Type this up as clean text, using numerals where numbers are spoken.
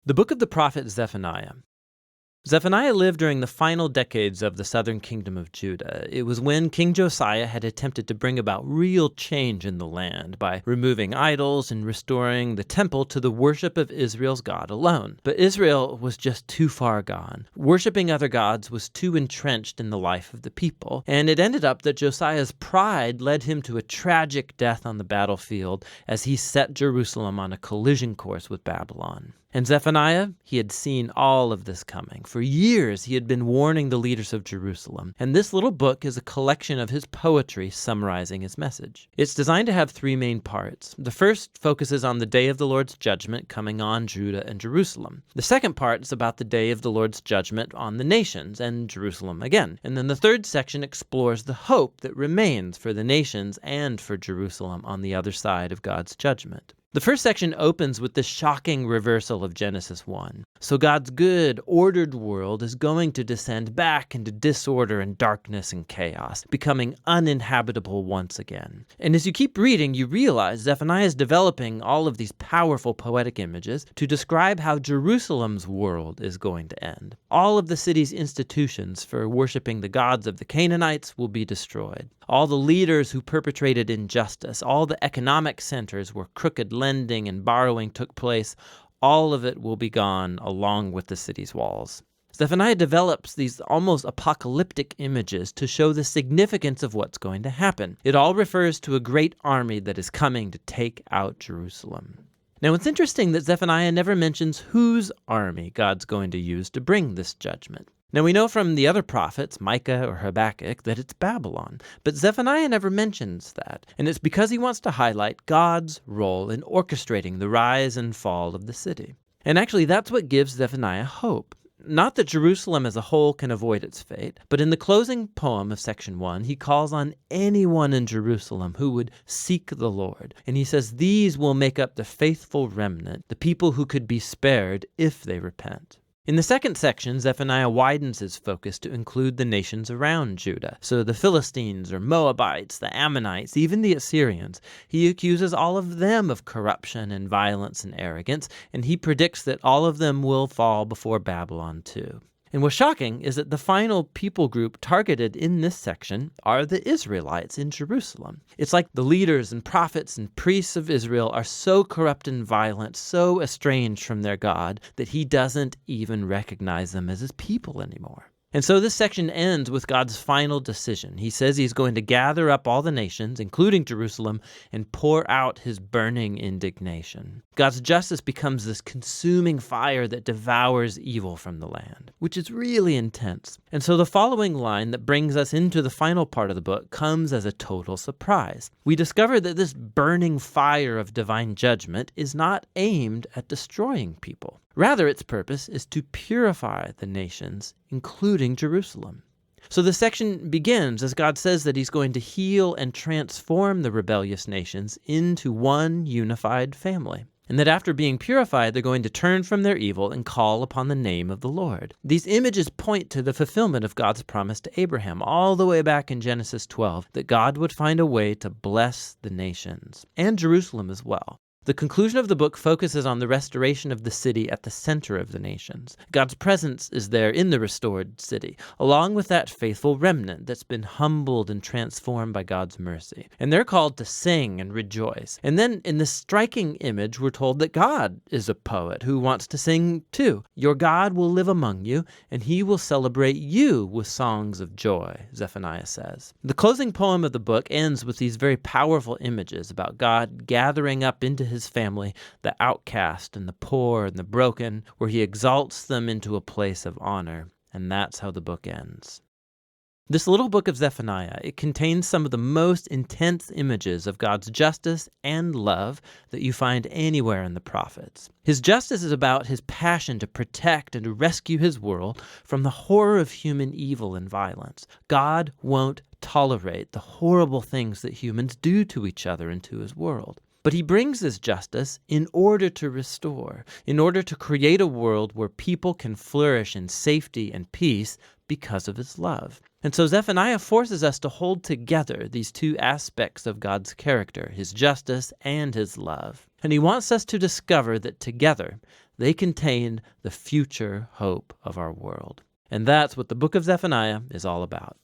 The book of the prophet Zephaniah. Zephaniah lived during the final decades of the southern kingdom of Judah. It was when King Josiah had attempted to bring about real change in the land by removing idols and restoring the temple to the worship of Israel's God alone. But Israel was just too far gone. Worshipping other gods was too entrenched in the life of the people, and it ended up that Josiah's pride led him to a tragic death on the battlefield as he set Jerusalem on a collision course with Babylon. And Zephaniah, he had seen all of this coming. For years, he had been warning the leaders of Jerusalem. And this little book is a collection of his poetry summarizing his message. It's designed to have three main parts. The first focuses on the day of the Lord's judgment coming on Judah and Jerusalem. The second part is about the day of the Lord's judgment on the nations and Jerusalem again. And then the third section explores the hope that remains for the nations and for Jerusalem on the other side of God's judgment. The first section opens with the shocking reversal of Genesis 1. So God's good, ordered world is going to descend back into disorder and darkness and chaos, becoming uninhabitable once again. And as you keep reading, you realize Zephaniah is developing all of these powerful poetic images to describe how Jerusalem's world is going to end. All of the city's institutions for worshiping the gods of the Canaanites will be destroyed. All the leaders who perpetrated injustice, all the economic centers where crooked lending and borrowing took place, all of it will be gone along with the city's walls. Zephaniah develops these almost apocalyptic images to show the significance of what's going to happen. It all refers to a great army that is coming to take out Jerusalem. Now, it's interesting that Zephaniah never mentions whose army God's going to use to bring this judgment. Now, we know from the other prophets, Micah or Habakkuk, that it's Babylon, but Zephaniah never mentions that, and it's because he wants to highlight God's role in orchestrating the rise and fall of the city. And actually, that's what gives Zephaniah hope. Not that Jerusalem as a whole can avoid its fate, but in the closing poem of section 1, he calls on anyone in Jerusalem who would seek the Lord. And he says these will make up the faithful remnant, the people who could be spared if they repent. In the second section, Zephaniah widens his focus to include the nations around Judah. So the Philistines or Moabites, the Ammonites, even the Assyrians. He accuses all of them of corruption and violence and arrogance, and he predicts that all of them will fall before Babylon too. And what's shocking is that the final people group targeted in this section are the Israelites in Jerusalem. It's like the leaders and prophets and priests of Israel are so corrupt and violent, so estranged from their God, that he doesn't even recognize them as his people anymore. And so this section ends with God's final decision. He says he's going to gather up all the nations, including Jerusalem, and pour out his burning indignation. God's justice becomes this consuming fire that devours evil from the land, which is really intense. And so the following line that brings us into the final part of the book comes as a total surprise. We discover that this burning fire of divine judgment is not aimed at destroying people. Rather, its purpose is to purify the nations, including Jerusalem. So the section begins as God says that he's going to heal and transform the rebellious nations into one unified family. And that after being purified, they're going to turn from their evil and call upon the name of the Lord. These images point to the fulfillment of God's promise to Abraham all the way back in Genesis 12, that God would find a way to bless the nations, and Jerusalem as well. The conclusion of the book focuses on the restoration of the city at the center of the nations. God's presence is there in the restored city, along with that faithful remnant that's been humbled and transformed by God's mercy. And they're called to sing and rejoice. And then in this striking image, we're told that God is a poet who wants to sing too. Your God will live among you, and he will celebrate you with songs of joy, Zephaniah says. The closing poem of the book ends with these very powerful images about God gathering up into his family, the outcast and the poor and the broken, where he exalts them into a place of honor. And that's how the book ends. This little book of Zephaniah, it contains some of the most intense images of God's justice and love that you find anywhere in the prophets. His justice is about his passion to protect and to rescue his world from the horror of human evil and violence. God won't tolerate the horrible things that humans do to each other and to his world. But he brings this justice in order to restore, in order to create a world where people can flourish in safety and peace because of his love. And so Zephaniah forces us to hold together these two aspects of God's character, his justice and his love. And he wants us to discover that together They contain the future hope of our world. And that's what the book of Zephaniah is all about.